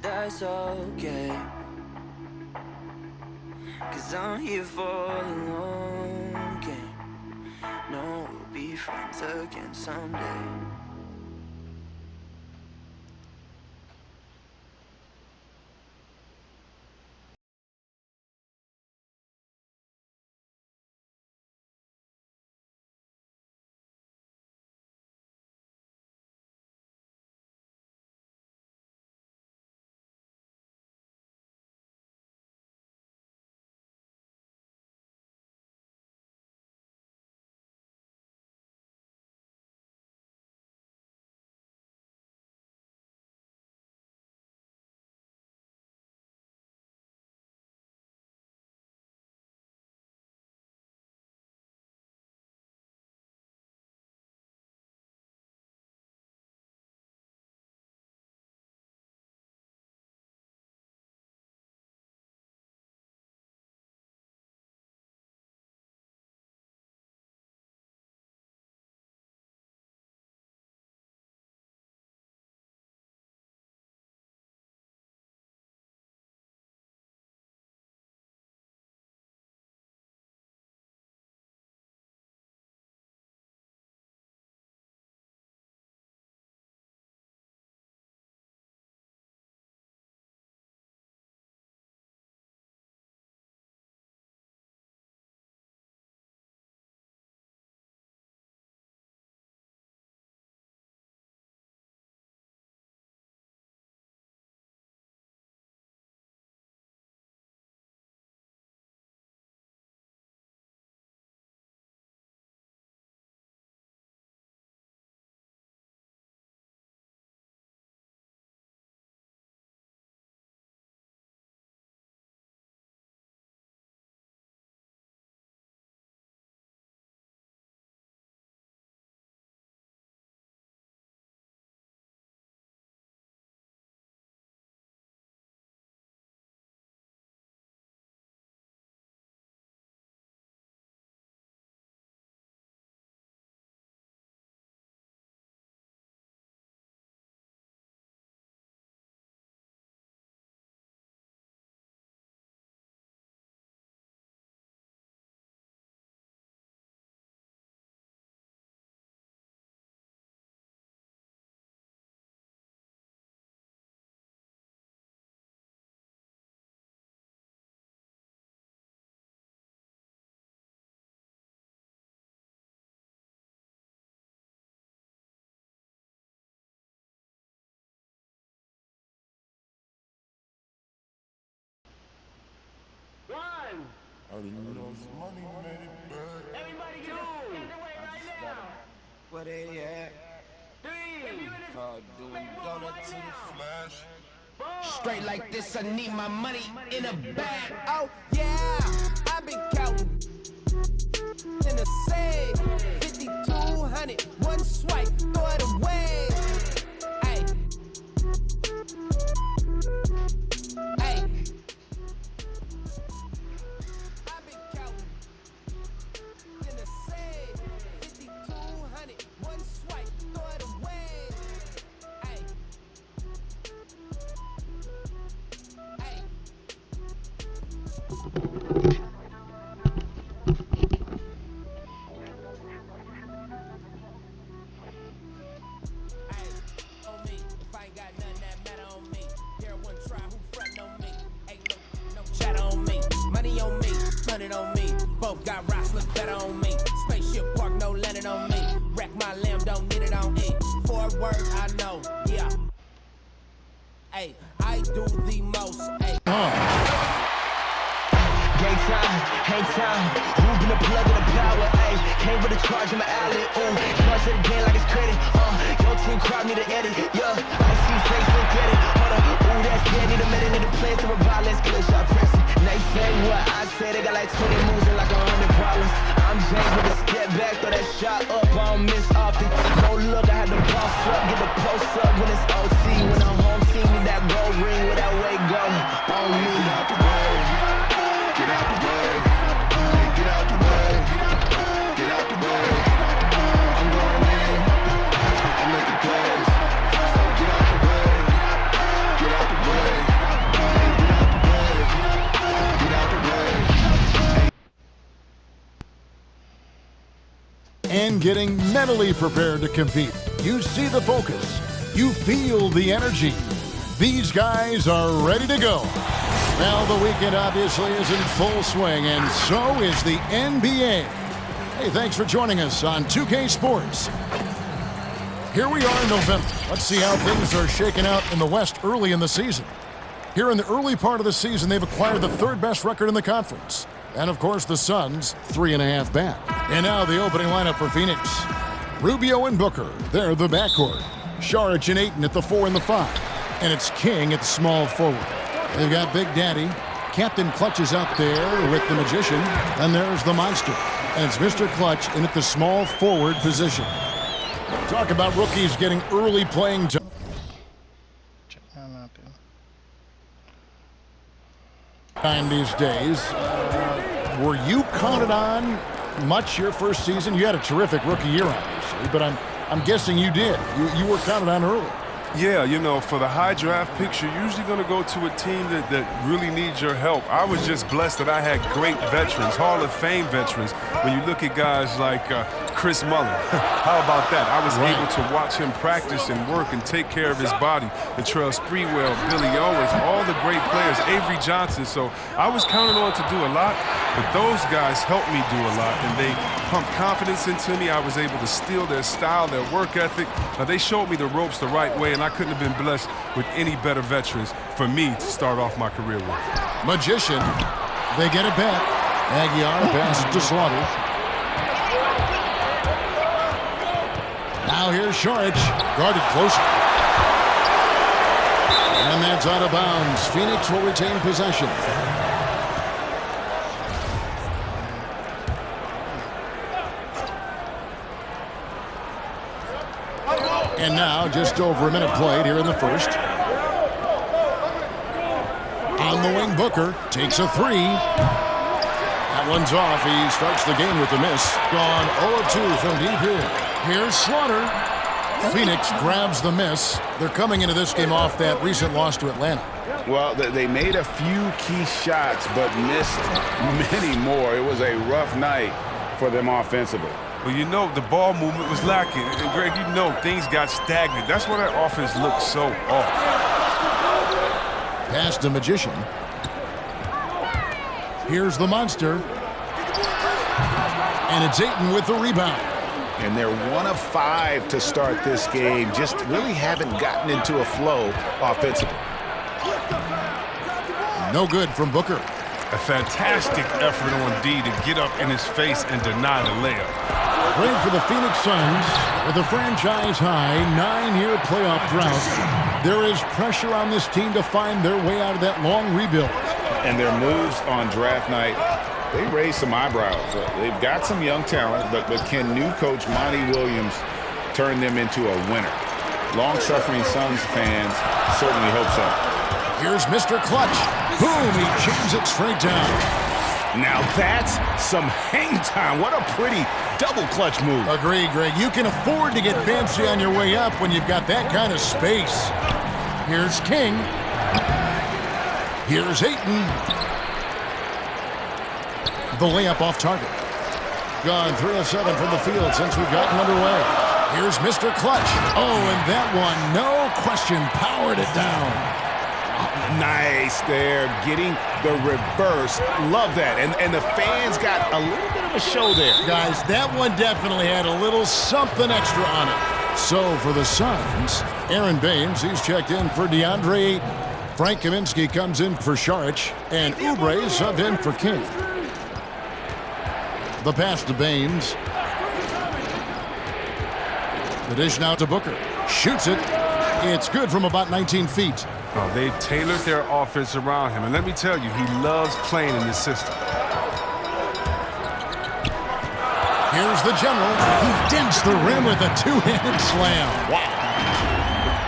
that's okay. 'Cause I'm here for the long game. No, we'll be friends again someday. One. Already know it's money made it bad. Everybody get underway right now. Where they at? 3. If you in this, Caught doing make room donuts right to the now. flash. 4. Straight like this, I need my money in a bag. Oh yeah, I've been counting in a save. 5,200, one swipe, throw it away. Ay, ay. I've been counting in a save. 5,200, one swipe, throw it away. Ay, ay. Ay, on me. If I ain't got nothing that matter on me. There one try who frontin' on me. Ain't no chat on me. Money on me, 100 on me. Both got rocks, look better on me. Spaceship park, no landing on me. Wreck my lamb, don't need it on E. 4 words I know, yeah. Ay, I do the most, ay. Game time, hang time. Moving the plug in the power, ayy. Came with a charge in my alley, ooh. Charge to the game like it's credit, Your team crowd need to edit, yeah. I see face, look at it, hold up. Ooh, that's dead, need a minute, need a play to revive, let's get a shot pressing. They say what I say, they got like 20 moves and like 100 problems. I'm James with a step back, throw that shot up, I don't miss often. No look, I had to boss up, get the post up when it's OT. When I'm home team, need that gold ring with that weight go on me. Get out the way. Get out the way. Get out the way. Get out the way. I'm going in. I'm making plays. So get out the way. Get out the way. team getting mentally prepared to compete. You see the focus. You feel the energy. These guys are ready to go. Well, the weekend obviously is in full swing, and so is the NBA. Hey, thanks for joining us on 2K Sports. Here we are in November. Let's see how things are shaking out in the West early in the season. Here in the early part of the season, they've acquired the third best record in the conference. And, of course, the Suns, 3.5 back. And now the opening lineup for Phoenix. Rubio and Booker, they're the backcourt. Saric and Ayton at the 4 and the 5. And it's King at the small forward. They've got Big Daddy. Captain Clutch is out there with the Magician. And there's the Monster. And it's Mr. Clutch in at the small forward position. Talk about rookies getting early playing time. These days. Were you counted on much your first season? You had a terrific rookie year, obviously, but I'm guessing you did. You were counted on early. Yeah, you know, for the high draft picks, you're usually going to go to a team that really needs your help. I was just blessed that I had great veterans, Hall of Fame veterans. When you look at guys like Chris Mullin, how about that? I was able to watch him practice and work and take care of his body. Latrell Sprewell, Billy Owens, all the great players, Avery Johnson. So I was counted on to do a lot, but those guys helped me do a lot, and they pumped confidence into me. I was able to steal their style, their work ethic. They showed me the ropes the right way, and I couldn't have been blessed with any better veterans for me to start off my career with. Magician, they get it back. Aguiar passes to Slaughter. Now here's Saric, guarded closer. And that's out of bounds. Phoenix will retain possession. And now, just over a minute played here in the first. On the wing, Booker takes a three. That one's off. He starts the game with a miss. Gone 0-2 from deep here. Here's Slaughter. Phoenix grabs the miss. They're coming into this game off that recent loss to Atlanta. Well, they made a few key shots, but missed many more. It was a rough night for them offensively. Well, you know, the ball movement was lacking. And, Greg, you know, things got stagnant. That's why that offense looked so off. Pass to Magician. Here's the Monster. And it's Ayton with the rebound. And they're 1 of 5 to start this game. Just really haven't gotten into a flow offensively. No good from Booker. A fantastic effort on D to get up in his face and deny the layup. Great for the Phoenix Suns with a franchise-high 9-year playoff drought. There is pressure on this team to find their way out of that long rebuild. And their moves on draft night, they raised some eyebrows. They've got some young talent, but can new coach Monty Williams turn them into a winner? Long-suffering Suns fans certainly hope so. Here's Mr. Clutch. Boom, he jams it straight down. Now that's some hang time. What a pretty double clutch move. Agreed, Greg. You can afford to get fancy on your way up when you've got that kind of space. Here's King. Here's Ayton. The layup off target. Gone 3 of 7 from the field since we've gotten underway. Here's Mr. Clutch. Oh, and that one, no question, powered it down. Nice there, getting the reverse. Love that. And the fans got a little bit of a show there. Guys, that one definitely had a little something extra on it. So for the Suns, Aaron Baines, he's checked in for DeAndre Ayton. Frank Kaminsky comes in for Saric, and Oubre subbed in for King. The pass to Baines. The dish now to Booker. Shoots it. It's good from about 19 feet. Oh, they've tailored their offense around him. And let me tell you, he loves playing in this system. Here's the general. He dents the rim with a two-handed slam. Wow.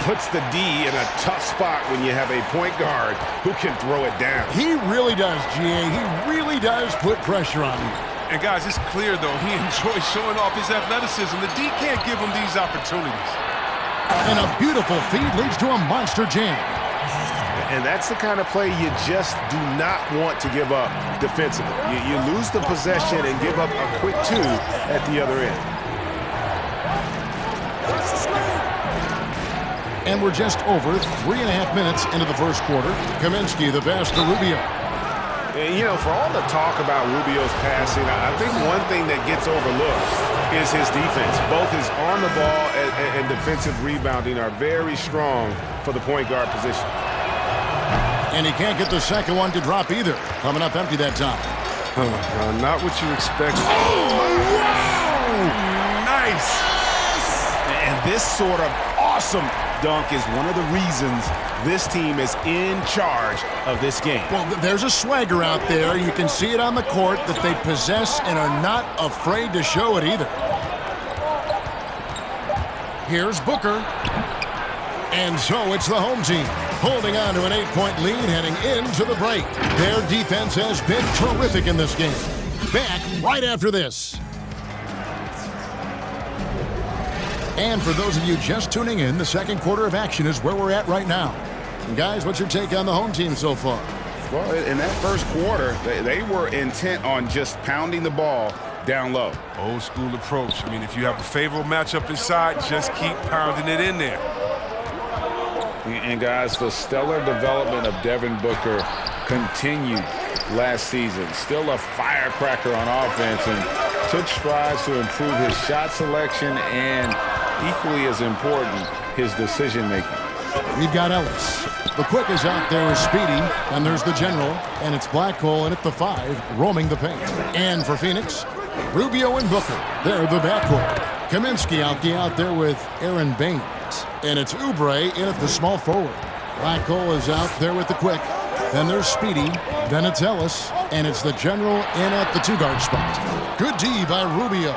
Puts the D in a tough spot when you have a point guard who can throw it down. He really does, GA. He really does put pressure on you. And, guys, it's clear, though, he enjoys showing off his athleticism. The D can't give him these opportunities. And a beautiful feed leads to a monster jam. And that's the kind of play you just do not want to give up defensively. You lose the possession and give up a quick 2 at the other end. And we're just over 3.5 minutes into the first quarter. Kaminsky, the pass to Rubio. And, you know, for all the talk about Rubio's passing, I think one thing that gets overlooked is his defense. Both his on the ball and defensive rebounding are very strong for the point guard position. And he can't get the second one to drop either. Coming up empty that time. Not what you expect. Oh, wow! Nice! And this sort of awesome dunk is one of the reasons this team is in charge of this game. Well, there's a swagger out there. You can see it on the court that they possess and are not afraid to show it either. Here's Booker. And so it's the home team holding on to an 8-point lead heading into the break. Their defense has been terrific in this game. Back right after this. And for those of you just tuning in, the second quarter of action is where we're at right now. And guys, what's your take on the home team so far? Well, in that first quarter, they were intent on just pounding the ball down low. Old school approach. I mean, if you have a favorable matchup inside, just keep pounding it in there. And guys, the stellar development of Devin Booker continued last season. Still a firecracker on offense and took strides to improve his shot selection and, equally as important, his decision-making. We've got Ellis. The quick is out there is Speedy, and there's the general, and it's Blackhole in at the 5, roaming the paint. And for Phoenix, Rubio and Booker. They're the backcourt. Kaminsky out there with Aaron Baines. And it's Oubre in at the small forward. Blackhole is out there with the quick. Then there's Speedy. Then it's Ellis. And it's the general in at the 2-guard spot. Good D by Rubio.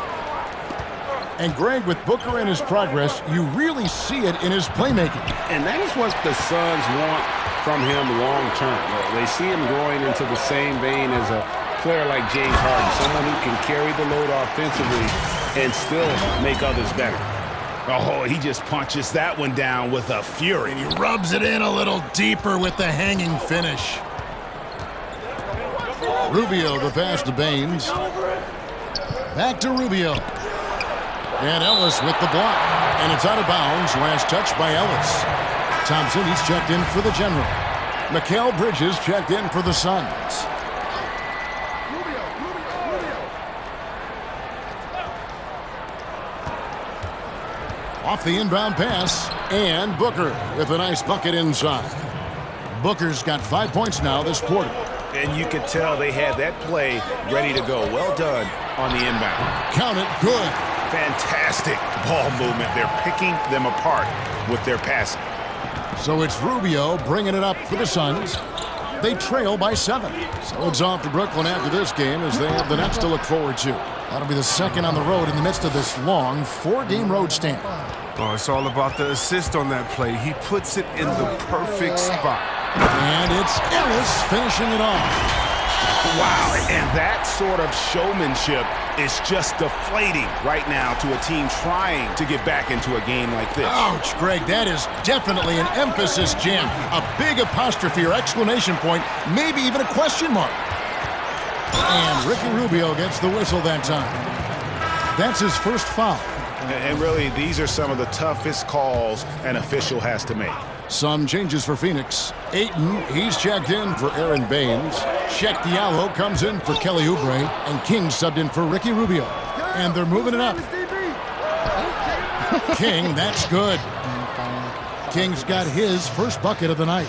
And Greg, with Booker and his progress, you really see it in his playmaking. And that is what the Suns want from him long term. They see him growing into the same vein as a player like James Harden, someone who can carry the load offensively and still make others better. Oh, he just punches that one down with a fury. And he rubs it in a little deeper with the hanging finish. Rubio, the pass to Baines. Back to Rubio. And Ellis with the block. And it's out of bounds. Last touch by Ellis. Thompson, he's checked in for the general. Mikal Bridges checked in for the Suns. Off the inbound pass, and Booker with a nice bucket inside. Booker's got 5 points now this quarter. And you could tell they had that play ready to go. Well done on the inbound. Count it, good. Fantastic ball movement. They're picking them apart with their passing. So it's Rubio bringing it up for the Suns. They trail by 7. So it's off to Brooklyn after this game as they have the Nets to look forward to. That'll be the second on the road in the midst of this long 4-game road stand. Oh, it's all about the assist on that play. He puts it in the perfect spot. And it's Ellis finishing it off. Wow, and that sort of showmanship is just deflating right now to a team trying to get back into a game like this. Ouch, Greg, that is definitely an emphasis jam. A big apostrophe or exclamation point, maybe even a question mark. And Ricky Rubio gets the whistle that time. That's his first foul. And really, these are some of the toughest calls an official has to make. Some changes for Phoenix. Ayton, he's checked in for Aaron Baines. Check Diallo comes in for Kelly Oubre. And King subbed in for Ricky Rubio. And they're moving it up. King, that's good. King's got his first bucket of the night.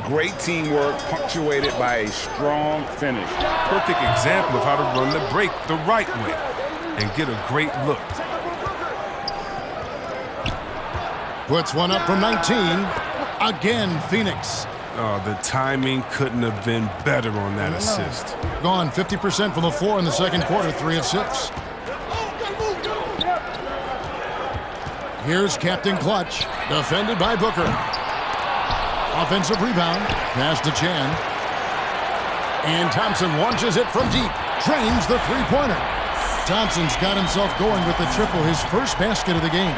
Great teamwork punctuated by a strong finish. Perfect example of how to run the break the right way and get a great look. Puts one up from 19. Again, Phoenix. Oh, the timing couldn't have been better on that assist. Gone 50% from the floor in the second quarter, 3 of 6. Here's Captain Clutch, defended by Booker. Offensive rebound, pass to Chan. And Thompson launches it from deep, drains the three-pointer. Thompson's got himself going with the triple, his first basket of the game.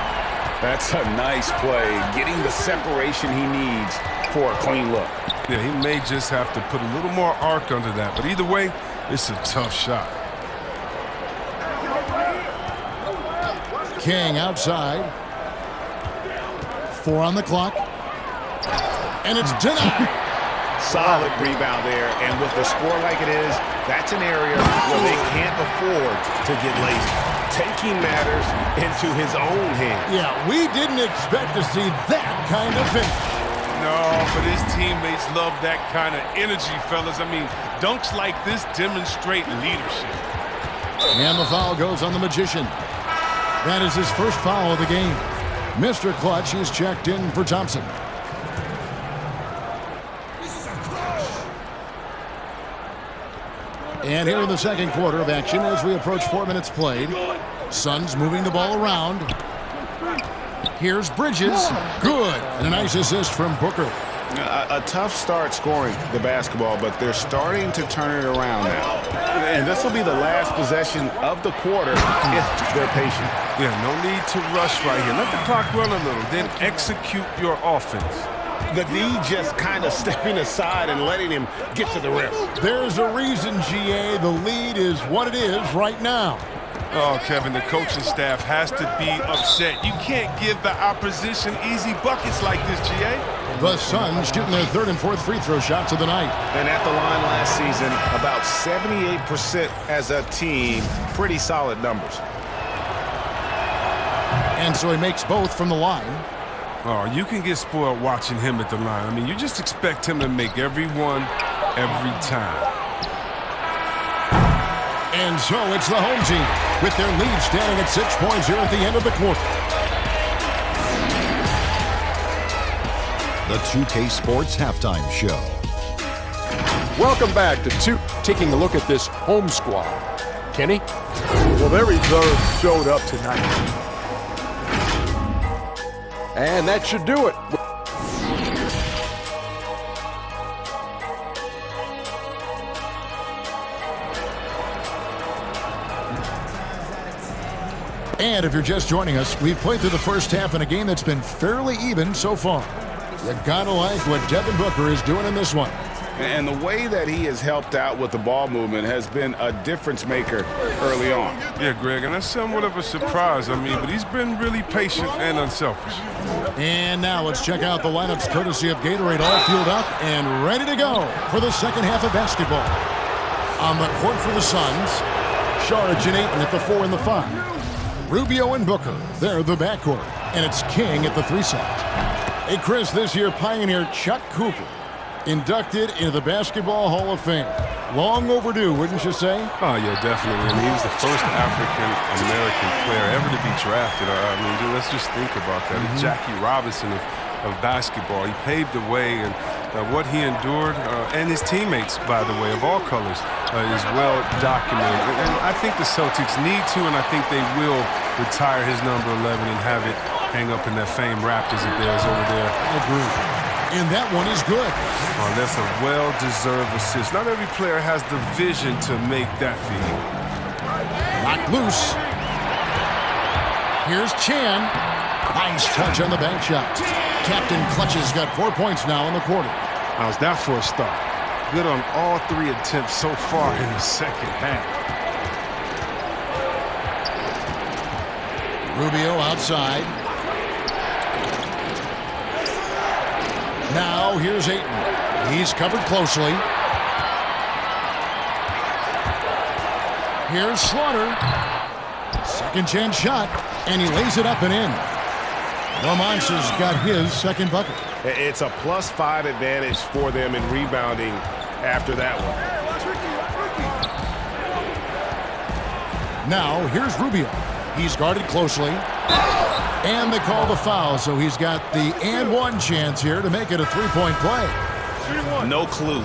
That's a nice play, getting the separation he needs for a clean look. Yeah, he may just have to put a little more arc under that, but either way, it's a tough shot. King outside. 4 on the clock. And it's denied. Solid rebound there, and with the score like it is, that's an area where they can't afford to get lazy. Taking matters into his own hands. Yeah, we didn't expect to see that kind of finish. No, but his teammates love that kind of energy, fellas. I mean, dunks like this demonstrate leadership. And the foul goes on the Magician. That is his first foul of the game. Mr. Clutch is checked in for Thompson. And here in the second quarter of action as we approach 4 minutes played. Suns moving the ball around. Here's Bridges. Good. And a nice assist from Booker. A tough start scoring the basketball, but they're starting to turn it around now. And this will be the last possession of the quarter if they're patient. Yeah, no need to rush right here. Let the clock run a little, then execute your offense. The D just kind of stepping aside and letting him get to the rim. There's a reason, GA, the lead is what it is right now. Oh, Kevin, the coaching staff has to be upset. You can't give the opposition easy buckets like this, GA. The Suns shooting their third and fourth free throw shots of the night. And at the line last season, about 78% as a team. Pretty solid numbers. And so he makes both from the line. Oh, you can get spoiled watching him at the line. I mean, you just expect him to make every one, every time. And so it's the home team with their lead standing at 6 points here at the end of the quarter. The 2K Sports Halftime Show. Welcome back to taking a look at this home squad. Kenny? Well, their reserves showed up tonight. And that should do it. And if you're just joining us, we've played through the first half in a game that's been fairly even so far. You gotta like what Devin Booker is doing in this one. And the way that he has helped out with the ball movement has been a difference maker early on. Yeah, Greg, and that's somewhat of a surprise, but he's been really patient and unselfish. And now let's check out the lineups courtesy of Gatorade, all fueled up and ready to go for the second half of basketball. On the court for the Suns, Saric and Ayton at the 4 and the 5. Rubio and Booker, they're the backcourt. And it's King at the 3 side. Hey, Chris, this year pioneer Chuck Cooper inducted into the Basketball Hall of Fame. Long overdue, wouldn't you say? Oh, yeah, definitely. And he was the first African-American player ever to be drafted. Let's just think about that. Jackie Robinson of basketball. He paved the way, and what he endured, and his teammates, by the way, of all colors, is well documented. And I think the Celtics need to, and I think they will retire his number 11 and have it hang up in that famed Raptors of theirs over there. I agree. And that one is good. Oh, that's a well-deserved assist. Not every player has the vision to make that feed. Knocked loose. Here's Chan. Nice touch on the bank shot. Captain Clutch's got 4 points now in the quarter. How's that for a start? Good on all 3 attempts so far in the second half. Rubio outside. Now here's Ayton. He's covered closely. Here's Slaughter. Second chance shot, and he lays it up and in. The Monsters got his second bucket. It's a +5 advantage for them in rebounding after that one. Now here's Rubio. He's guarded closely. And they call the foul, so he's got the and one chance here to make it a 3-point play. No clue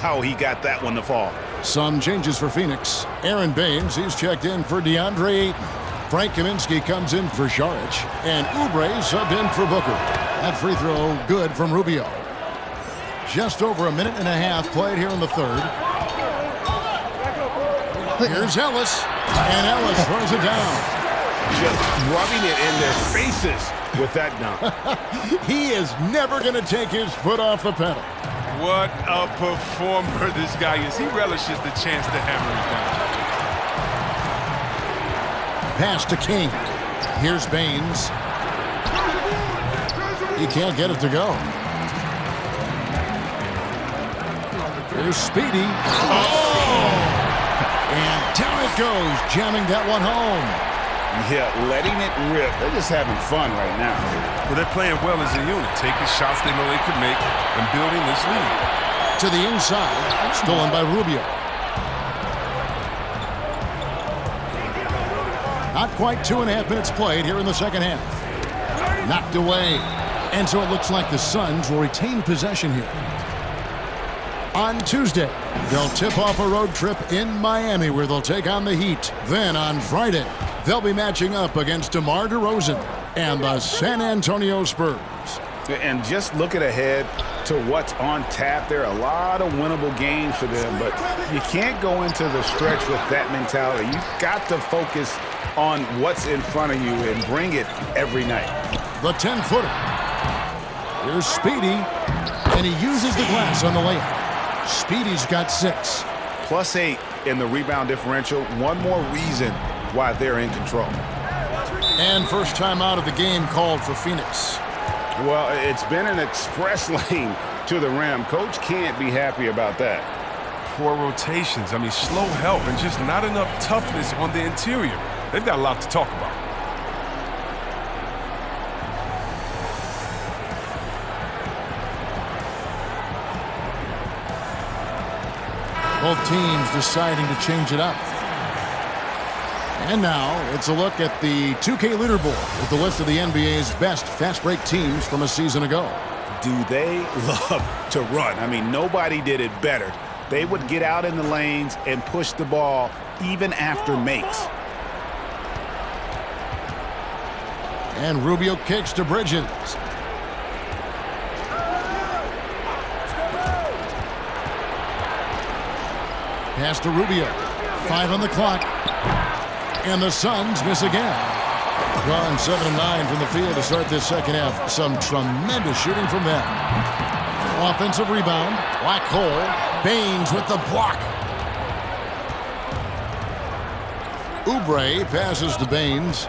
how he got that one to fall. Some changes for Phoenix. Aaron Baines, he's checked in for DeAndre Ayton. Frank Kaminsky comes in for Saric. And Oubre subbed in for Booker. That free throw good from Rubio. Just over a minute and a half played here in the third. Here's Ellis. And Ellis throws it down. Just rubbing it in their faces with that dunk. He is never going to take his foot off the pedal. What a performer this guy is. He relishes the chance to hammer it down. Pass to King. Here's Baines. He can't get it to go. Here's Speedy. Oh! And down it goes, jamming that one home. Yeah, letting it rip. They're just having fun right now. Well, they're playing well as a unit, taking shots they know they could make and building this lead. To the inside, stolen by Rubio. Not quite 2.5 minutes played here in the second half. Knocked away. And so it looks like the Suns will retain possession here. On Tuesday, they'll tip off a road trip in Miami where they'll take on the Heat. Then on Friday, they'll be matching up against DeMar DeRozan and the San Antonio Spurs. And just looking ahead to what's on tap, there are a lot of winnable games for them, but you can't go into the stretch with that mentality. You've got to focus on what's in front of you and bring it every night. The 10-footer. Here's Speedy, and he uses the glass on the layup. Speedy's got 6. +8 in the rebound differential. One more reason why they're in control. And first time out of the game called for Phoenix. Well, it's been an express lane to the rim. Coach can't be happy about that. Poor rotations. I mean, slow help and just not enough toughness on the interior. They've got a lot to talk about. Both teams deciding to change it up. And now it's a look at the 2K leaderboard with the list of the NBA's best fast break teams from a season ago. Do they love to run? I mean, nobody did it better. They would get out in the lanes and push the ball even after makes. And Rubio kicks to Bridges. Pass to Rubio. 5 on the clock. And the Suns miss again. Gone 7-9 from the field to start this second half. Some tremendous shooting from them. Offensive rebound. Black hole. Baines with the block. Oubre passes to Baines.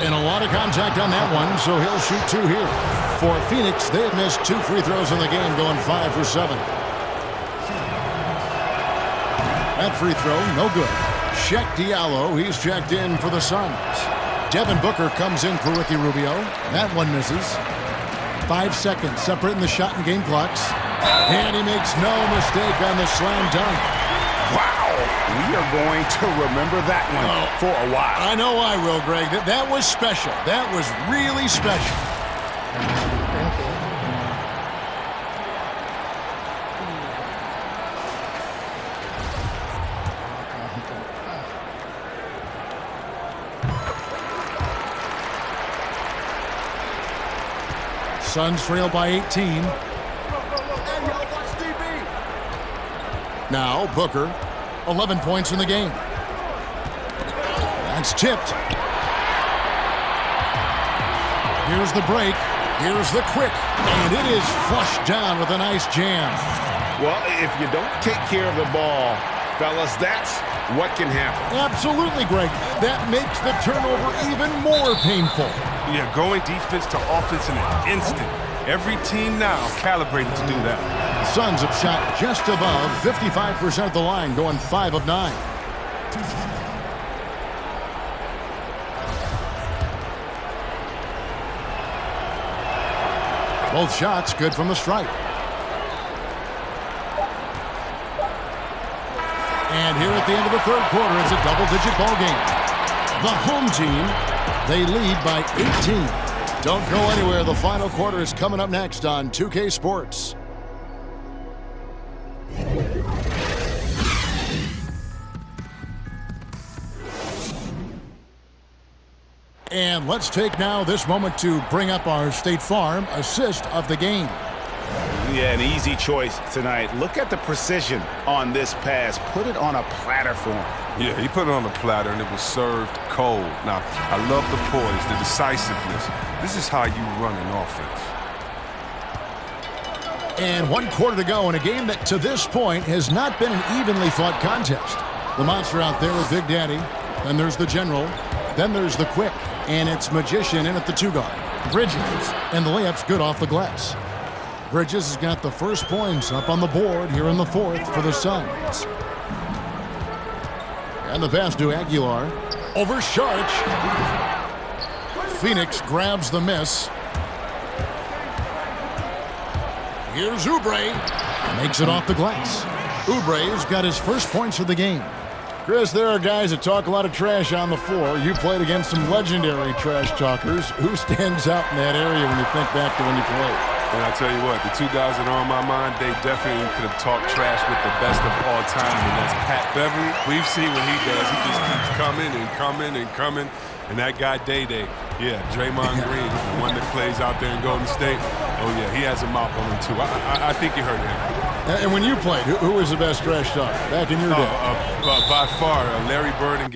And a lot of contact on that one, so he'll shoot 2 here. For Phoenix, they have missed 2 free throws in the game, going 5 for 7. That free throw, no good. Sheck Diallo, he's checked in for the Suns. Devin Booker comes in for Ricky Rubio. That one misses. 5 seconds separating the shot and game clocks. And he makes no mistake on the slam dunk. Wow, we are going to remember that one for a while. I know I will, Greg. That was special. That was really special. Suns trail by 18. Now Booker, 11 points in the game. That's tipped. Here's the break. Here's the quick. And it is flushed down with a nice jam. Well, if you don't take care of the ball, fellas, that's what can happen. Absolutely, Greg. That makes the turnover even more painful. Yeah, going defense to offense in an instant. Every team now calibrated to do that. The Suns have shot just above 55% of the line, going 5 of 9. Both shots good from the stripe. And here at the end of the third quarter, it's a double-digit ball game. The home team, they lead by 18. Don't go anywhere. The final quarter is coming up next on 2K Sports. And let's take now this moment to bring up our State Farm assist of the game. Yeah, an easy choice tonight. Look at the precision on this pass. Put it on a platter for him. Yeah, he put it on the platter, and it was served cold. Now, I love the poise, the decisiveness. This is how you run an offense. And 1 quarter to go in a game that, to this point, has not been an evenly fought contest. The monster out there with Big Daddy. Then there's the general. Then there's the quick. And it's Magician in at the 2 guard. Bridges, and the layup's good off the glass. Bridges has got the first points up on the board here in the fourth for the Suns. And the pass to Aguilar. Over Sharch. Phoenix grabs the miss. Here's Oubre. Makes it off the glass. Oubre's got his first points of the game. Chris, there are guys that talk a lot of trash on the floor. You played against some legendary trash talkers. Who stands out in that area when you think back to when you played? And I tell you what, the two guys that are on my mind, they definitely could have talked trash with the best of all time, and that's Pat Beverly. We've seen what he does. He just keeps coming and coming and coming. And that guy, Day-Day, yeah, Draymond Green, the one that plays out there in Golden State. Oh, yeah, he has a mouth on him, too. I think you heard him. And when you played, who was the best trash talker back in your day? By far, Larry Bird and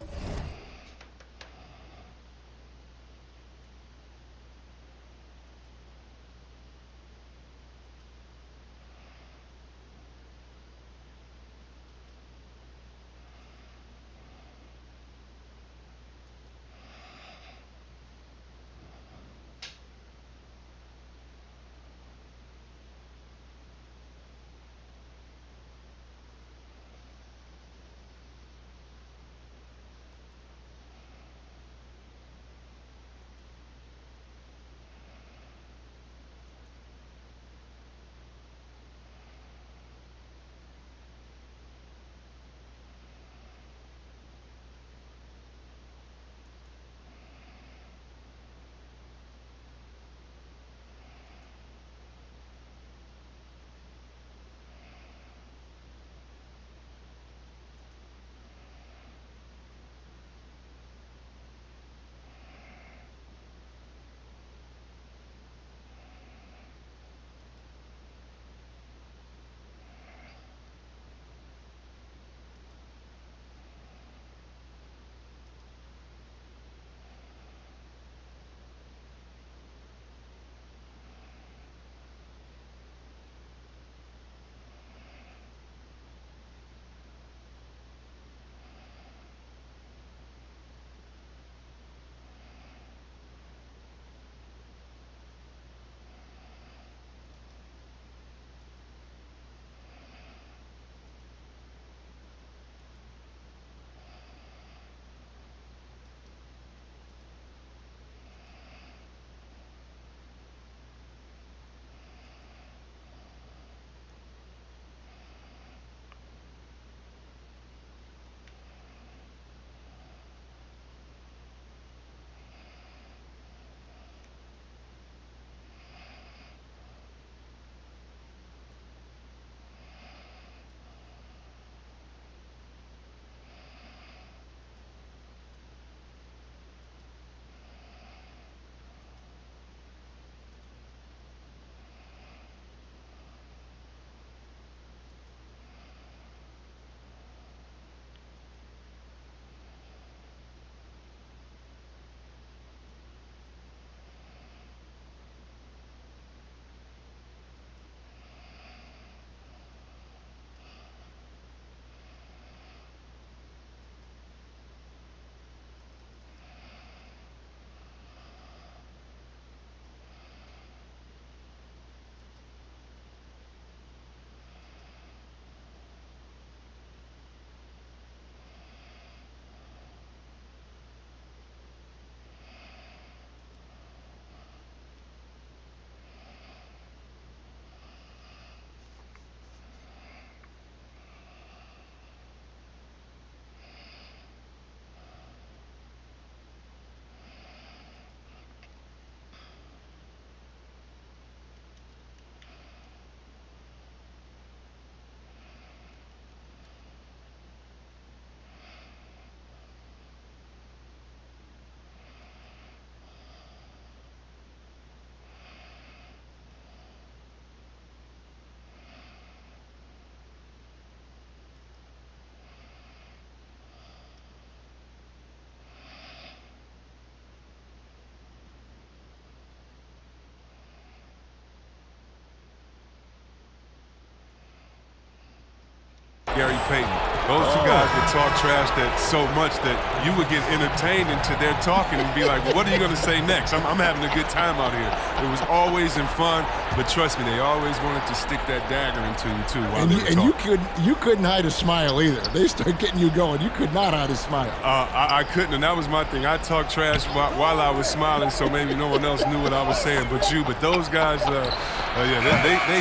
Gary Payton. Those two guys would talk trash that so much that you would get entertained into their talking and be like, well, what are you going to say next? I'm having a good time out here. It was always in fun, but trust me, they always wanted to stick that dagger into you, too, while they were talking. You couldn't hide a smile either. They start getting you going. You could not hide a smile. I couldn't, and that was my thing. I talked trash while I was smiling, so maybe no one else knew what I was saying but you. But those guys, they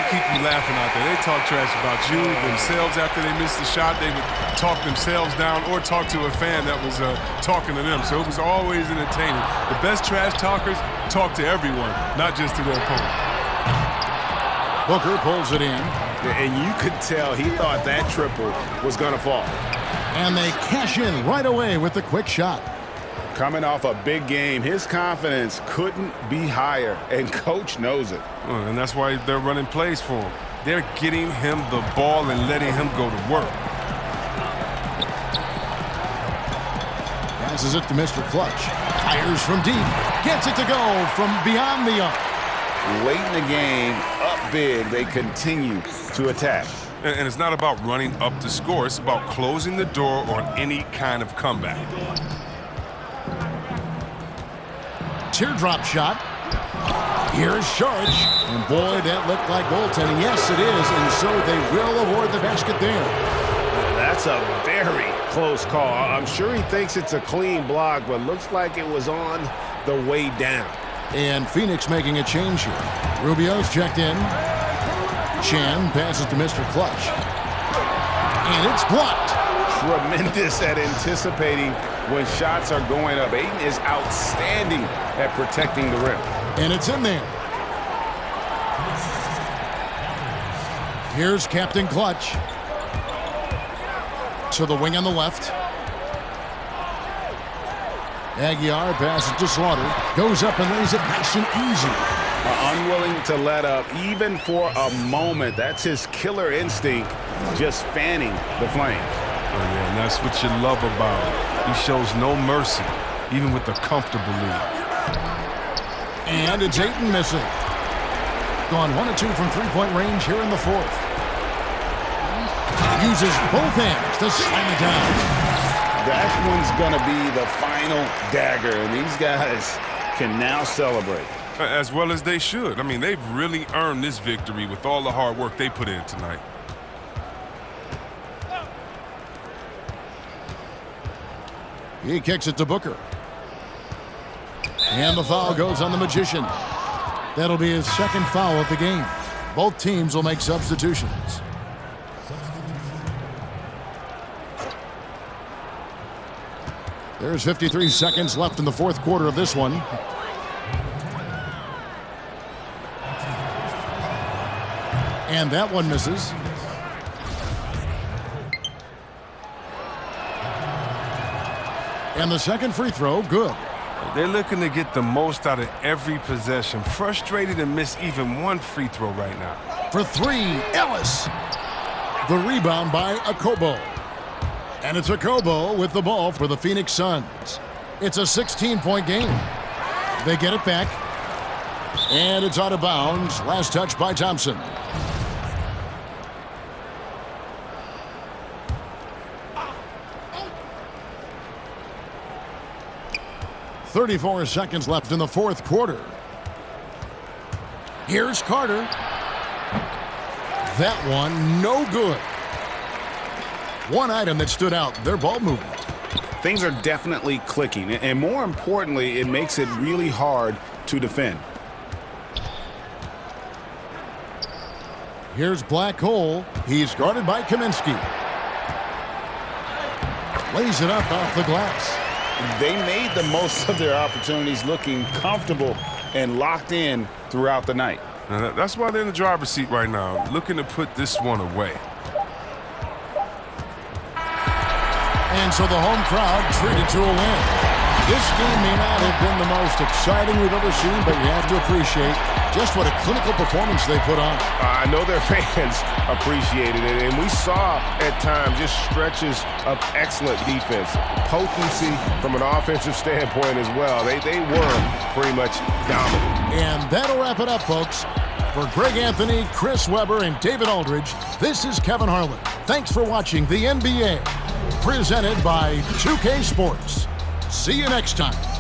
keep you laughing out there. They talk trash about you, themselves after they missed the shot. They would talk themselves down or talk to a fan that was talking to them. So it was always entertaining. The best trash talkers talk to everyone, not just to their opponent. Booker pulls it in. And you could tell he thought that triple was going to fall. And they cash in right away with the quick shot. Coming off a big game, his confidence couldn't be higher, and Coach knows it. And that's why they're running plays for him. They're getting him the ball and letting him go to work. Passes it to Mr. Clutch. Fires from deep. Gets it to go from beyond the arc. Late in the game, up big, they continue to attack. And it's not about running up to score. It's about closing the door on any kind of comeback. Teardrop shot. Here's Sharge. And boy, that looked like goaltending. Yes, it is. And so they will award the basket there. That's a very close call. I'm sure he thinks it's a clean block, but looks like it was on the way down. And Phoenix making a change here. Rubio's checked in. Chan passes to Mr. Clutch. And it's blocked. Tremendous at anticipating when shots are going up. Ayton is outstanding at protecting the rim. And it's in there. Here's Captain Clutch. To the wing on the left. Aguiar passes to Slaughter. Goes up and lays it nice and easy. Unwilling to let up even for a moment. That's his killer instinct, just fanning the flames. Oh, yeah, and that's what you love about him. He shows no mercy, even with a comfortable lead. And it's Ayton missing. Gone 1 of 2 from three-point range here in the fourth. Uses both hands to slam it down. That one's going to be the final dagger, and these guys can now celebrate. As well as they should. I mean, they've really earned this victory with all the hard work they put in tonight. He kicks it to Booker. And the foul goes on the Magician. That'll be his second foul of the game. Both teams will make substitutions. There's 53 seconds left in the fourth quarter of this one. And that one misses. And the second free throw, good. They're looking to get the most out of every possession. Frustrated to miss even one free throw right now. For three, Ellis. The rebound by Akobo. And it's Akobo with the ball for the Phoenix Suns. It's a 16-point game. They get it back. And it's out of bounds. Last touch by Thompson. .34 seconds left in the fourth quarter. Here's Carter. That one, no good. One item that stood out, their ball movement. Things are definitely clicking, and more importantly, it makes it really hard to defend. Here's Black Hole. He's guarded by Kaminsky. Lays it up off the glass. They made the most of their opportunities, looking comfortable and locked in throughout the night. That's why they're in the driver's seat right now, looking to put this one away. And so the home crowd treated to a win. This game may not have been the most exciting we've ever seen, but you have to appreciate just what a clinical performance they put on. I know their fans appreciated it, and we saw at times just stretches of excellent defense. Potency from an offensive standpoint as well. They were pretty much dominant. And that'll wrap it up, folks. For Greg Anthony, Chris Webber, and David Aldridge, this is Kevin Harlan. Thanks for watching the NBA, presented by 2K Sports. See you next time.